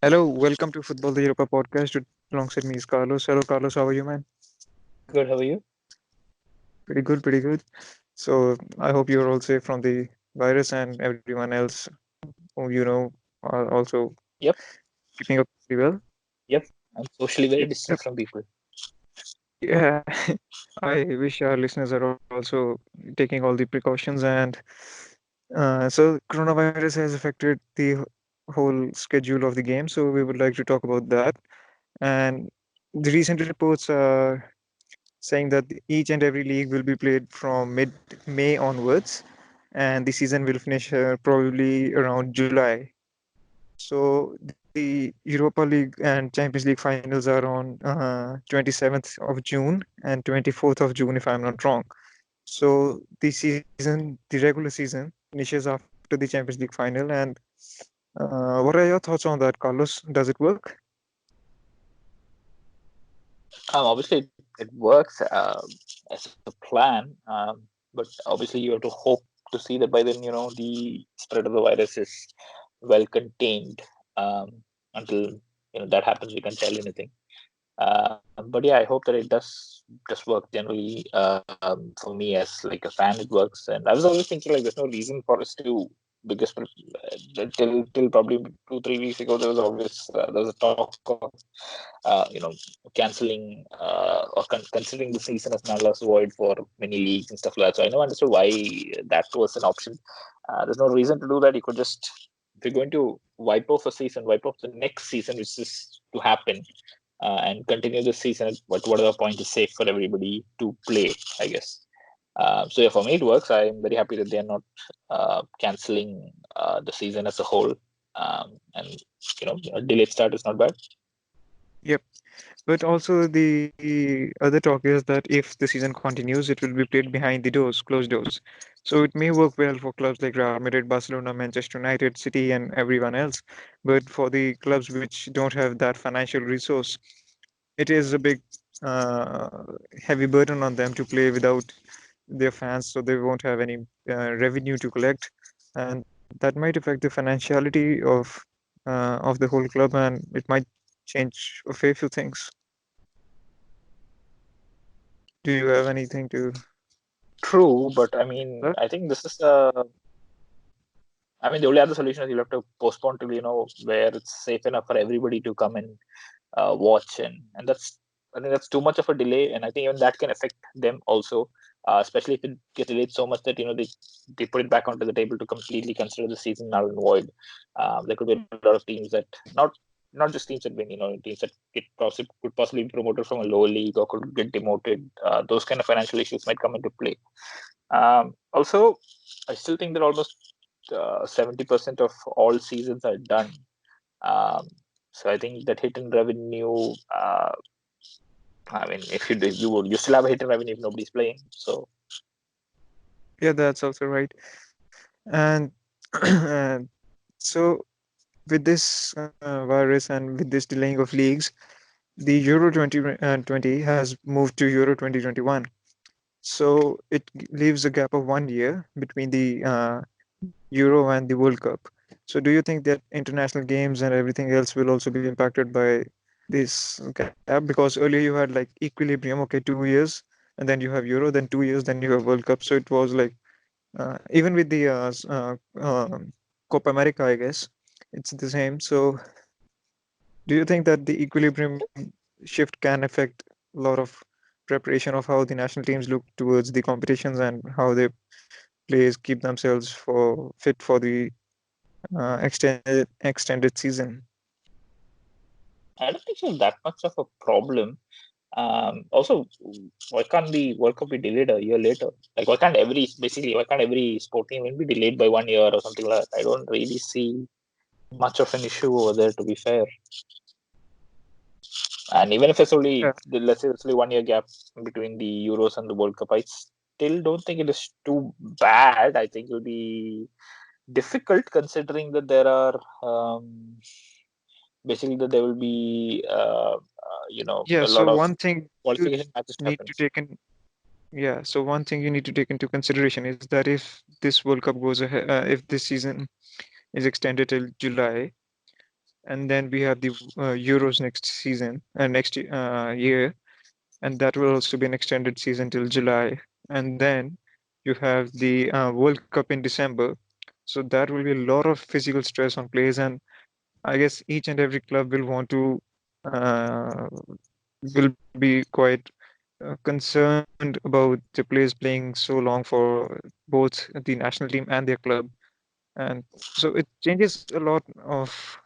Hello, welcome to Futbol the Europa podcast alongside me is Carlos. Hello, Carlos, how are you, man? I'm good. How are you? Pretty good, pretty good. So, I hope you're all safe from the virus and everyone else who you know are also Yep. keeping up pretty well. Yep. I'm socially very Yep. distant from people. Yeah, I wish our listeners are also taking all the precautions. And so, coronavirus has affected the whole schedule of the game. So, we would like to talk about that. And the recent reports are saying that each and every league will be played from mid May onwards, and the season will finish probably around July. So the Europa League and Champions League finals are on 27th of June and 24th of June, if I'm not wrong. So the regular season, finishes after the Champions League final. And what are your thoughts on that, Carlos? Does it work? Obviously, it works as a plan, but obviously you have to hope to see that by then, the spread of the virus is well contained. Until that happens, we can't tell anything. But yeah, I hope that it does just work generally. For me, as like a fan, it works. And I was always thinking like there's no reason for us to, because till probably 2 3 weeks ago there was a talk of canceling or considering the season as null as void for many leagues and stuff like that. So I never understood why that was an option. There's no reason to do that. You could just, if you're going to wipe off a season, wipe off the next season, which is to happen, and continue the season at whatever point is safe for everybody to play, I guess. So yeah, for me it works. I'm very happy that they're not canceling the season as a whole, and a delayed start is not bad. Yep. But also the other talk is that if the season continues, it will be played behind the doors, closed doors. So it may work well for clubs like Real Madrid, Barcelona, Manchester United, City, and everyone else. But for the clubs which don't have that financial resource, it is a big, uh, heavy burden on them to play without their fans, so they won't have any revenue to collect, and that might affect the financiality of the whole club, and it might change a fair few things. Do you have anything to True, but I that? mean, I think this is I mean, the only other solution is you'll have to postpone till where it's safe enough for everybody to come and watch, and that's, I think that's too much of a delay, and I think even that can affect them also, especially if it gets delayed so much that they put it back onto the table to completely consider the season null and void. There could be a lot of teams that not just teams that win, teams that could possibly be promoted from a lower league or could get demoted. Those kind of financial issues might come into play. Also, I still think that almost 70% of all seasons are done. Um, so I think that hit in revenue. I mean, if you do, you still have a hit in revenue if nobody's playing. So Yeah, that's also right. And and so with this virus and with this delaying of leagues, the Euro 2020 has moved to Euro 2021. So it leaves a gap of 1 year between the Euro and the World Cup. So do you think that international games and everything else will also be impacted by this gap? Because earlier you had like equilibrium, okay, 2 years, and then you have Euro, then 2 years, then you have World Cup. So it was like even with the Copa America, I guess it's the same. So do you think that the equilibrium shift can affect a lot of preparation of how the national teams look towards the competitions and how they players keep themselves for fit for the extended season? I don't think it's that much of a problem. Also, why can't the World Cup be delayed a year later? Like, why can't every sporting event be delayed by 1 year or something like that? I don't really see much of an issue over there, to be fair. And even if it's only, Yeah, let's say it's only 1 year gap between the Euros and the World Cup, I still don't think it is too bad. I think it'll be difficult considering that there are basically that there will be yeah. a So lot of one thing you qualification matches to need happen. to take in yeah. So one thing you need to take into consideration is that if this World Cup goes ahead, if this season is extended till July, and then we have the Euros next season, next year, and that will also be an extended season till July. And then you have the World Cup in December. So that will be a lot of physical stress on players, and I guess each and every club will want to uh, will be quite concerned about the players playing so long for both the national team and their club. And so it changes a lot of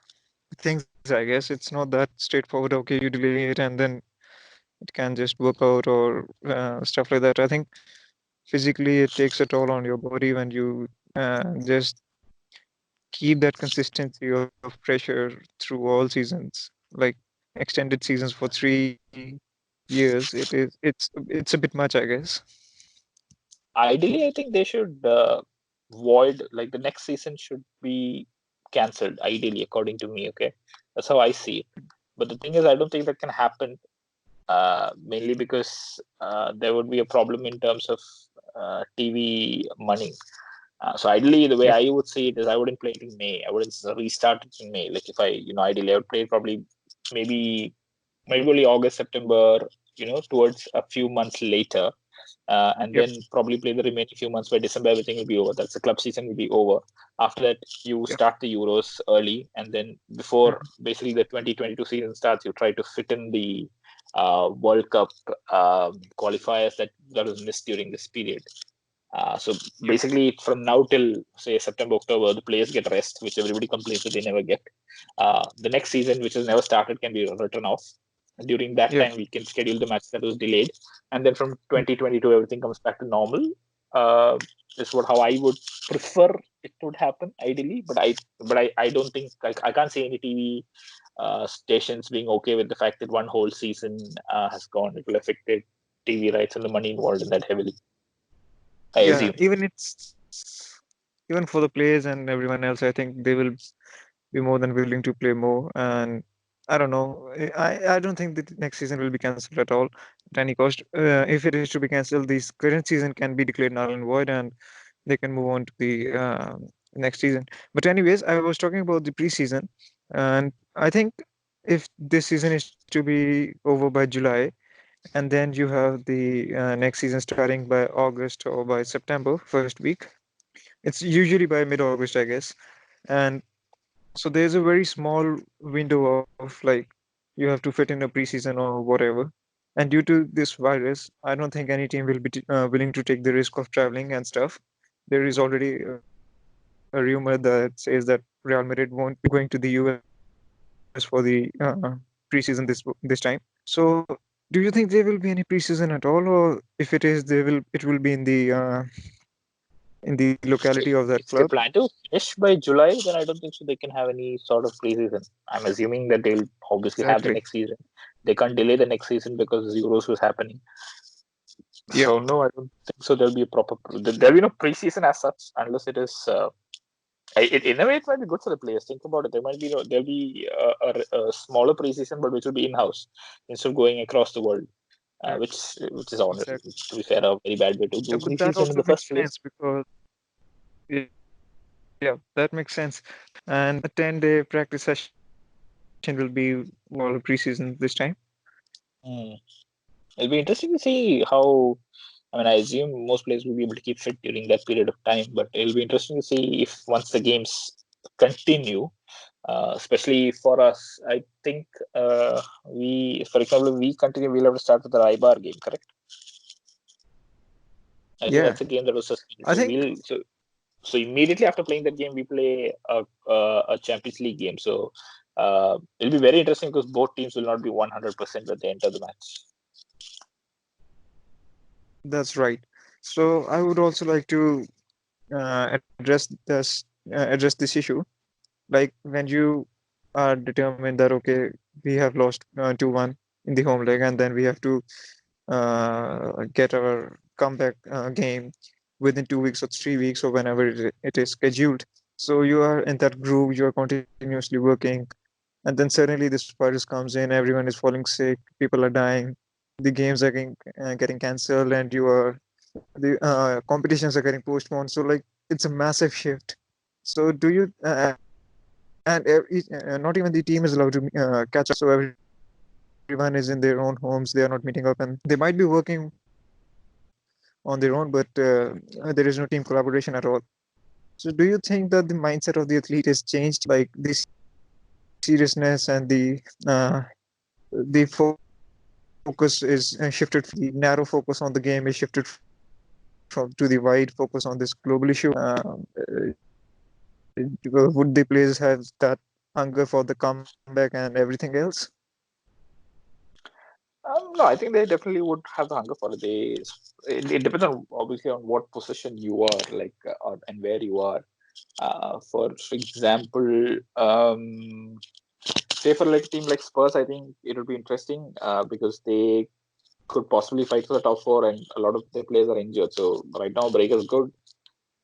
things, I guess. It's not that straightforward. Okay, you delay it and then it can just work out or stuff like that. I think physically it takes a toll on your body when you just keep that consistency of pressure through all seasons, like extended seasons for 3 years. It's a bit much, I guess. Ideally, I think they should void, like the next season should be cancelled. Ideally, according to me, okay, that's how I see it. But the thing is, I don't think that can happen. Mainly because there would be a problem in terms of TV money. So ideally, the way Yep. I would see it is, I wouldn't play it in May. I wouldn't restart it in May. Like if I, ideally, I would play it probably maybe only August, September. Towards a few months later, and Yep. then probably play the remaining few months by December. Everything will be over. That's the club season will be over. After that, you Yep. start the Euros early, and then before basically the 2022 season starts, you try to fit in the World Cup qualifiers that was missed during this period. So Yep. basically, from now till say September, October, the players get rest, which everybody complains that they never get. The next season, which has never started, can be written off. During that Yep. time, we can schedule the match that was delayed, and then from 2022, everything comes back to normal. Uh, is what how I would prefer it would happen ideally, but I don't think I can't see any TV stations being okay with the fact that one whole season has gone. It will affect the TV rights and the money involved in that heavily, I Yeah, assume. even for the players and everyone else, I think they will be more than willing to play more. And I don't know. I don't think that next season will be cancelled at all at any cost. If it is to be cancelled, this current season can be declared null and void, and they can move on to the next season. But anyways, I was talking about the preseason, and I think if this season is to be over by July, and then you have the next season starting by August or by September first week. It's usually by mid-August, I guess. And so there's a very small window of like you have to fit in a preseason or whatever. And due to this virus, I don't think any team will be willing to take the risk of traveling and stuff. There is already a rumor that says that Real Madrid won't be going to the US for the preseason this time. So, do you think there will be any preseason at all, or if it is, it will be in the locality of that club? If they plan to finish by July, then I don't think so they can have any sort of preseason. I'm assuming that they'll obviously have the Exactly. next season. They can't delay the next season because Euros was happening. Yep. So no, I don't think so. There'll be a proper. There'll be no preseason as such unless it is. In a way, it might be good for the players. Think about it. There'll be a smaller preseason, but which will be in house instead of going across the world. Exactly. Which is on Exactly. to be fair, a very bad way to Yeah, do but that preseason in also the makes first place. sense because yeah, that makes sense. And a 10-day practice session will be all preseason this time. Hmm. It'll be interesting to see how. I mean, I assume most players will be able to keep fit during that period of time, but it'll be interesting to see if once the games continue, especially for us, I think for example, if we continue, we'll have to start with the Ibar game, correct? I think Yeah, that's a game that was suspended. I think So immediately after playing that game, we play a Champions League game. So it'll be very interesting because both teams will not be 100% when they enter the match. that's right. So I would also like to address this issue. Like when you are determined that okay, we have lost 2-1 in the home leg, and then we have to get our comeback game within 2 weeks or 3 weeks or whenever it is scheduled. So you are in that groove, you are continuously working, and then suddenly this virus comes in, everyone is falling sick, people are dying, the games are getting cancelled, and the competitions are getting postponed. So like it's a massive shift. So do you, as a fan, not even the team is allowed to catch up. So everyone is in their own homes. They are not meeting up, and they might be working on their own, but there is no team collaboration at all. So do you think that the mindset of the athlete is changed? Like the seriousness and the focus is shifted from the narrow focus on the game is shifted from to the wide focus on this global issue. Would the players have that hunger for the comeback and everything else? No, I think they definitely would have the hunger for it. It depends on obviously on what position you are, like, and where you are. For example, say for like a team like Spurs, I think it would be interesting because they could possibly fight for the top four, and a lot of their players are injured. So right now, break is good.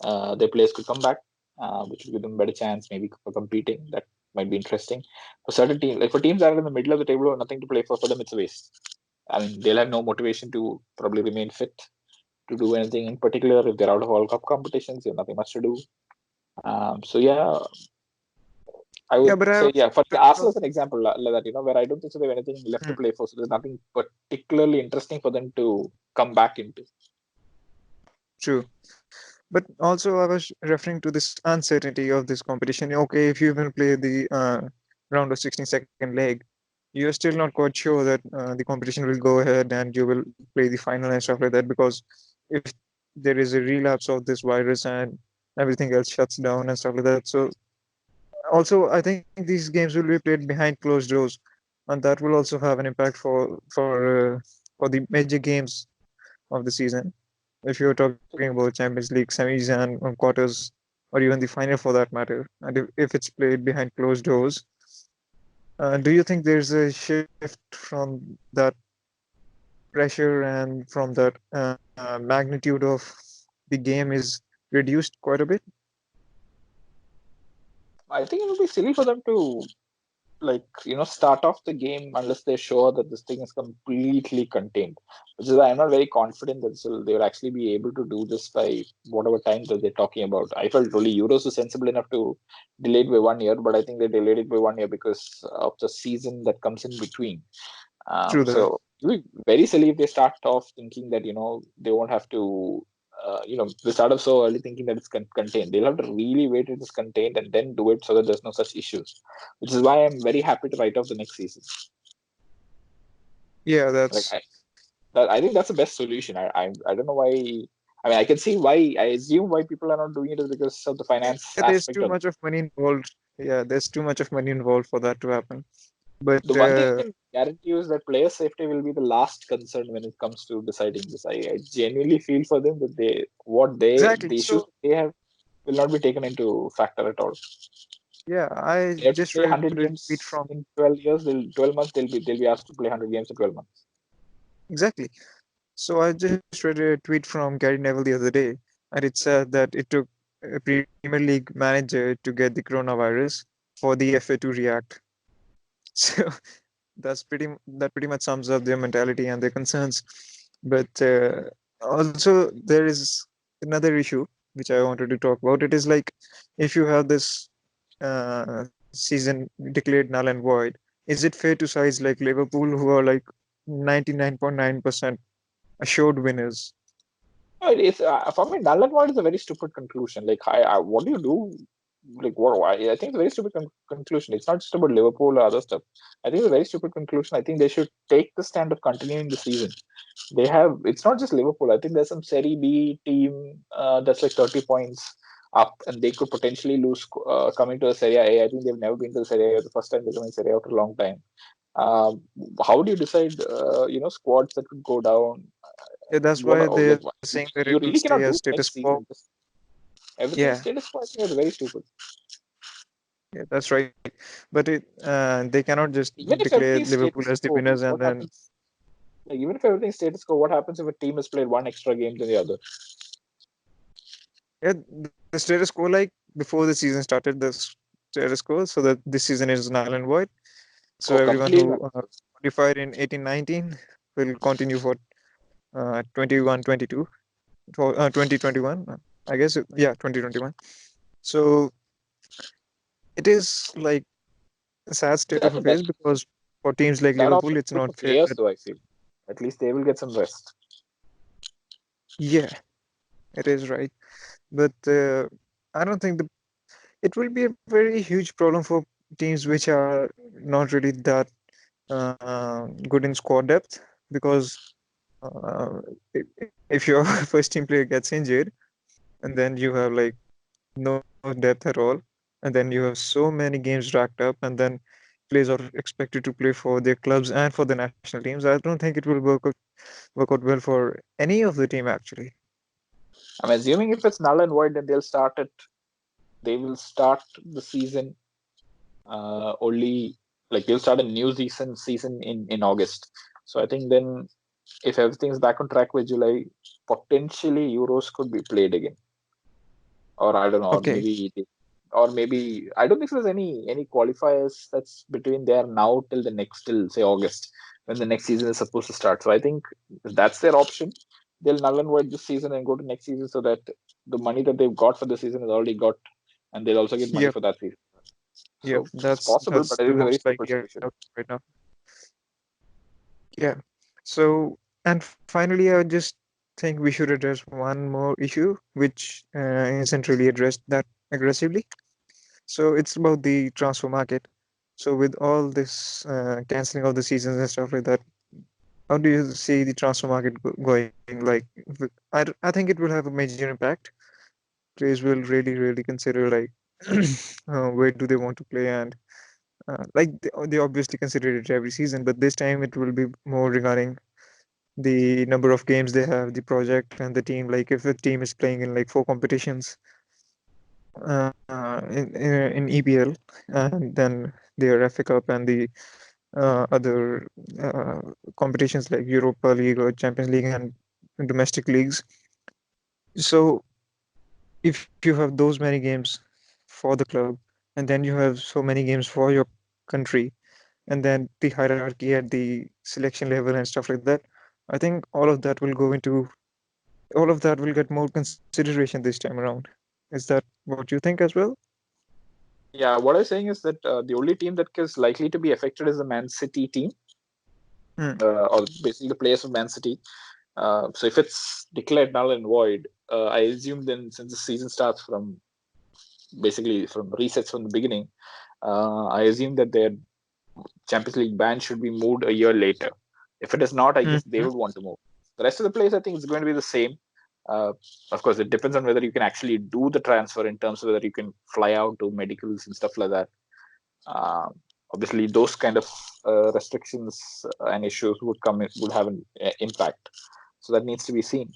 Their players could come back, which would give them a better chance maybe for competing. That might be interesting. For certain teams, like for teams that are in the middle of the table or nothing to play for them, it's a waste. I mean, they'll have no motivation to probably remain fit to do anything in particular if they're out of World Cup competitions. They have nothing much to do. So yeah, I Yeah, would but I say was yeah. For talking Arsenal about. as an example, like that where I don't think so they have anything left to Hmm, play for. So there's nothing particularly interesting for them to come back into. true. But also, I was referring to this uncertainty of this competition. Okay, if you even play the round of 16 second leg, you're still not quite sure that the competition will go ahead and you will play the final and stuff like that, because if there is a relapse of this virus and everything else shuts down and stuff like that. So also, I think these games will be played behind closed doors, and that will also have an impact for the major games of the season. If you're talking about Champions League semis and quarters, or even the final for that matter, and if it's played behind closed doors, do you think there's a shift from that pressure and from that magnitude of the game is reduced quite a bit? I think it would be silly for them to start off the game unless they're sure that this thing is completely contained, which is why I'm not very confident that they will actually be able to do this by whatever time that they're talking about. I felt only Euros was sensible enough to delay it by 1 year, but I think they delayed it by 1 year because of the season that comes in between. True that. So it would be very silly if they start off thinking that they won't have to. They start off so early thinking that it's contained. They'll have to really wait till it's contained and then do it so that there's no such issues. Which is why I'm very happy to write off the next season. Yeah, Like that's I think that's the best solution. I don't know why. I mean, I can see why. I assume why people are not doing it is because of the yeah. finance There's aspect too of it. much of money involved. Yeah, there's too much of money involved for that to happen. But The one thing I can guarantee you is that player safety will be the last concern when it comes to deciding this. I genuinely feel for them that exactly. the issues So they have will not be taken into factor at all. yeah, I They have to just play read 100 a tweet games from in 12 years. 12 months. They'll be asked to play 100 games in 12 months. exactly. So I just read a tweet from Gary Neville the other day, and it said that it took a Premier League manager to get the coronavirus for the FA to react. So that pretty much sums up their mentality and their concerns. But also there is another issue which I wanted to talk about. It is like if you have this season declared null and void, is it fair to sides like Liverpool who are like 99.9% assured winners? It's for me, null and void is a very stupid conclusion. Like, what do you do? Like, what? I think it's a very stupid conclusion. It's not just about Liverpool or other stuff. I think it's a very stupid conclusion. I think they should take the stand of continuing the season. They have. It's not just Liverpool. I think there's some Serie B team that's like 30 points up, and they could potentially lose coming to the Serie A. I think they've never been to the Serie A. The first time they're coming Serie A after a long time. Um, how do you decide? Squads that could go down. Yeah, that's What? why they're Like, saying that it will you stay really as cannot do status next quo. season. Just everything is Yeah, status quo. I think is very stupid. yeah, that's right. But they cannot just Even if declare everything is Liverpool status as the quo, winners and what then happens? Like, even if everything is status quo, what happens if a team has played one extra game than the other? yeah, the status quo, like before the season started, the status quo, so that this season is null and void. So Oh, everyone completely who understood. qualified in 18-19 will continue for 21-22 for 2021. I guess yeah, 2021. So it is like a sad state of That affairs because for teams like that Liverpool, option is it's good for not fair players, that though. I feel at least they will get some rest. yeah, it is right. But I don't think it will be a very huge problem for teams which are not really that good in squad depth because uh, if your first team player gets injured and then you have like no depth at all, and then you have so many games racked up, and then players are expected to play for their clubs and for the national teams. I don't think it will work out well for any of the team actually. I'm assuming if it's null and void, then they'll start it. They will start the season only like they'll start a new season in August. So I think then if everything's back on track with July, potentially Euros could be played again, or I don't know, Okay. or maybe I don't think there's any qualifiers that's between there now till the next till say August when the next season is supposed to start. So I think if that's their option. They'll null and void this season and go to next season so that the money that they've got for the season is already got, and they'll also get money Yep. for that season. Yep. So it's possible, That's but I the think it's a very most stupid likely solution. outcome right now. Yeah. So, and finally, I just think we should address one more issue, which isn't really addressed that aggressively. So it's about the transfer market. So with all this canceling of the seasons and stuff like that, how do you see the transfer market going? Like, I think it will have a major impact. Players will really, really consider like where do they want to play, and like they obviously consider it every season, but this time it will be more regarding the number of games they have, the project, and the team. Like if a team is playing in like four competitions in EPL, and then their FA Cup and the other uh, competitions like Europa League or Champions League and domestic leagues. So if you have those many games for the club, and then you have so many games for your country, and then the hierarchy at the selection level and stuff like that, I think all of that will get more consideration this time around. Is that what you think as well? Yeah, what I'm saying is that the only team that is likely to be affected is the Man City team, Hmm. or basically the players of Man City. So if it's declared null and void, I assume then since the season starts from basically from resets from the beginning, I assume that their Champions League ban should be moved a year later. If it is not, I guess Mhm. they would want to move. The rest of the players, I think, is going to be the same. Uh, of course, it depends on whether you can actually do the transfer in terms of whether you can fly out to medicals and stuff like that. Um, Obviously, those kind of restrictions and issues would have an impact. So that needs to be seen.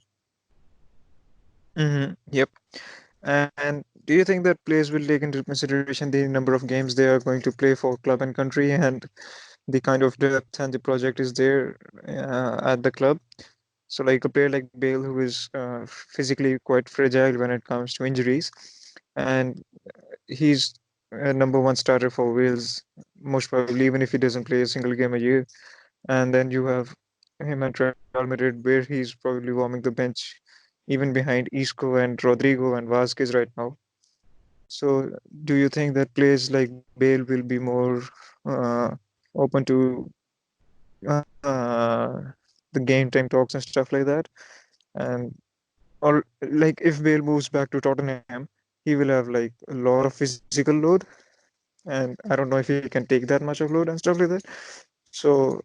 Yep. And do you think that players will take into consideration the number of games they are going to play for club and country and the kind of depth and the project is there at the club? So, like a player like Bale, who is physically quite fragile when it comes to injuries, and he's a number one starter for Wales, most probably, even if he doesn't play a single game a year. And then you have him at Real Madrid, where he's probably warming the bench, even behind Isco and Rodrigo and Vasquez right now. So, do you think that players like Bale will be more uh, open to the game time talks and stuff like that? And or like if Bale moves back to Tottenham, he will have like a lot of physical load, and I don't know if he can take that much of load and stuff like that. So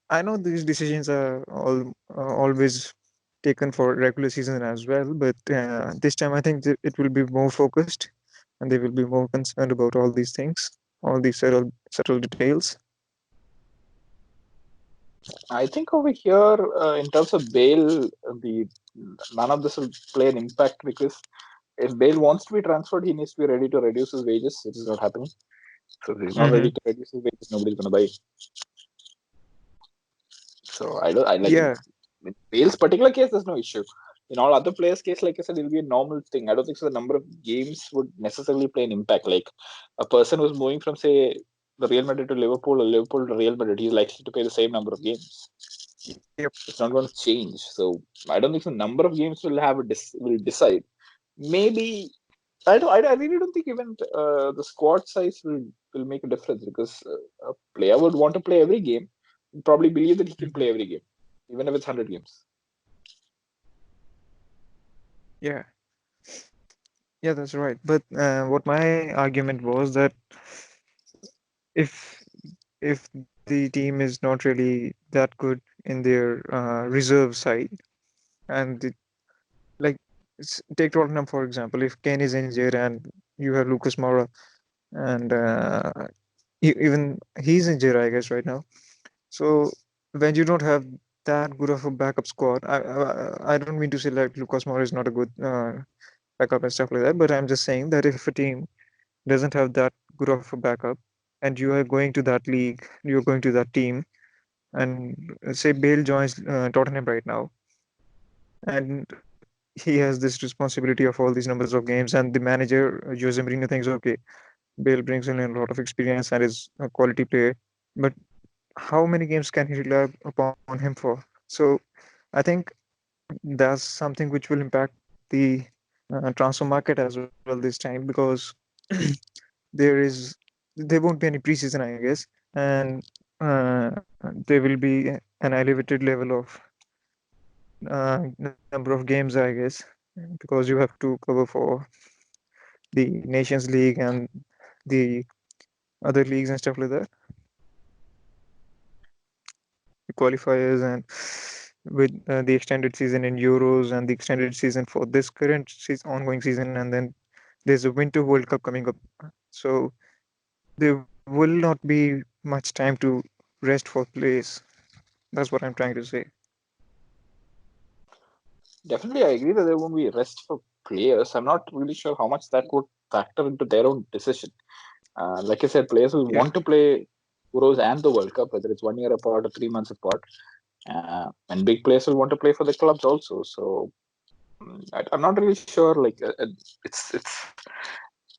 I know these decisions are always taken for regular season as well, but this time I think that it will be more focused, and they will be more concerned about all these things, all these subtle details. I think over here, in terms of Bale, the none of this will play an impact because if Bale wants to be transferred, he needs to be ready to reduce his wages, which is not happening. So if he's not Mm-hmm. ready to reduce his wages, nobody's going to buy. So I don't. I like Yeah. in Bale's particular case. There's no issue. In all other players' case, like I said, it'll be a normal thing. I don't think so. The number of games would necessarily play an impact. Like a person who's moving from say the Real Madrid to Liverpool or Liverpool to Real Madrid, he's likely to play the same number of games. Yep. It's not going to change. So I don't think the number of games will have will decide. Maybe I really don't think even the squad size will make a difference, because a player would want to play every game, probably believe that he can play Mhm. every game, even if it's 100 games. Yeah, yeah, that's right. But what my argument was that if if the team is not really that good in their reserve side, and like take Tottenham for example, if Kane is injured and you have Lucas Moura and even he's injured, I guess, right now. So when you don't have that good of a backup squad, I don't mean to say like Lucas Moura is not a good backup and stuff like that, but I'm just saying that if a team doesn't have that good of a backup, and you are going to that league, you're going to that team, and say Bale joins Tottenham right now, and he has this responsibility of all these numbers of games, and the manager Jose Mourinho thinks, okay, Bale brings in a lot of experience and is a quality player, but how many games can he rely upon him for? So I think that's something which will impact the transfer market as well this time, because there is there won't be any preseason, I guess, and there will be an elevated level of number of games, I guess, because you have to cover for the Nations League and the other leagues and stuff like that, the qualifiers, and with the extended season in Euros and the extended season for this current ongoing season, and then there's a Winter World Cup coming up. So there will not be much time to rest for players. That's what I'm trying to say. Definitely, I agree that there won't be rest for players. I'm not really sure how much that would factor into their own decision. Like I said, players will Yeah, want to play Euros and the World Cup, whether it's 1 year apart or 3 months apart. And big players will want to play for the clubs also. So I'm not really sure. Like it's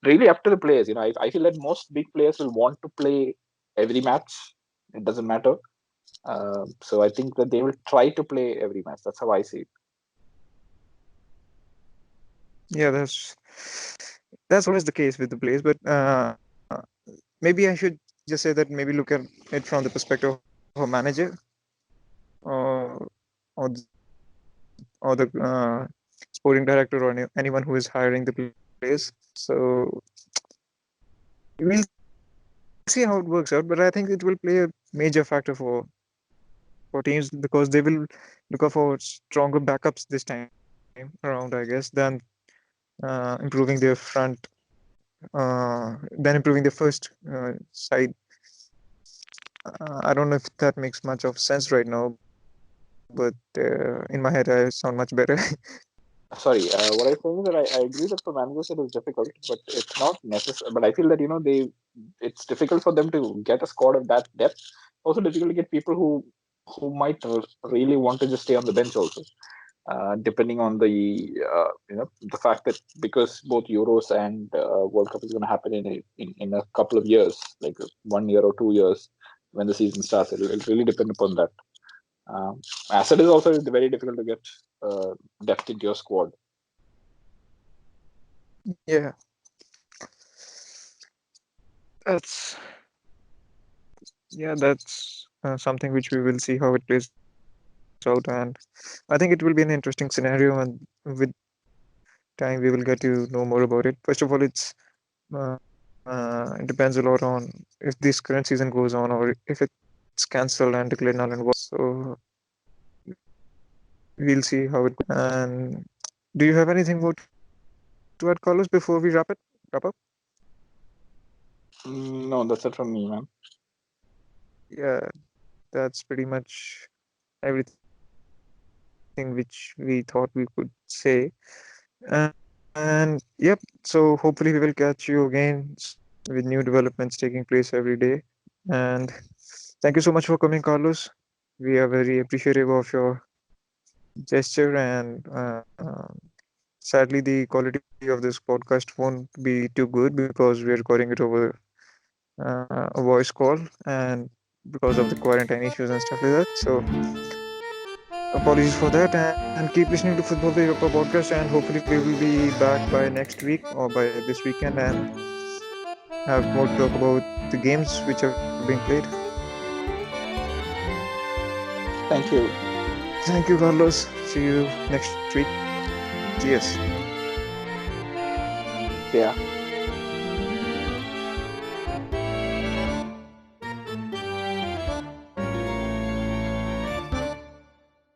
really up to the players. I feel that most big players will want to play every match. It doesn't matter. So I think that they will try to play every match. That's how I see it. yeah, that's always the case with the players. But maybe I should just say that maybe look at it from the perspective of a manager, or or or the sporting director, or anyone who is hiring the players. So we'll see how it works out. But I think it will play a major factor for teams, because they will look out for stronger backups this time around, I guess, than improving their front, than improving their first side. I don't know if that makes much of sense right now, but in my head, I sound much better. Sorry, what I'm saying is that I agree that for managers it is difficult, but it's not necessary. But I feel that it's difficult for them to get a squad of that depth. Also difficult to get people who might really want to just stay on the bench also. Depending on the fact that, because both Euros and World Cup is going to happen in a couple of years, like 1 year or 2 years when the season starts. It'll really depend upon that. Um, as it is also very difficult to get uh, depth into your squad. Yeah, that's that's something which we will see how it plays out, and I think it will be an interesting scenario, and with time we will get to know more about it. First of all, it depends a lot on if this current season goes on, or if it's cancelled and declared null and void. So we'll see how it goes. And do you have anything more to add, Carlos, before we wrap up? No, that's it from me, man. Yeah, that's pretty much everything which we thought we could say. And yep, so hopefully we will catch you again soon with new developments taking place every day. And thank you so much for coming, Carlos. We are very appreciative of your gesture, and sadly, the quality of this podcast won't be too good because we are recording it over a voice call, and because of the quarantine issues and stuff like that. So, okay, apologies for that, and keep listening to Football the Europa podcast. And hopefully, we will be back by next week or by this weekend and have more to talk about the games which are being played. Thank you. Thank you, Carlos. See you next week. Cheers. Yeah.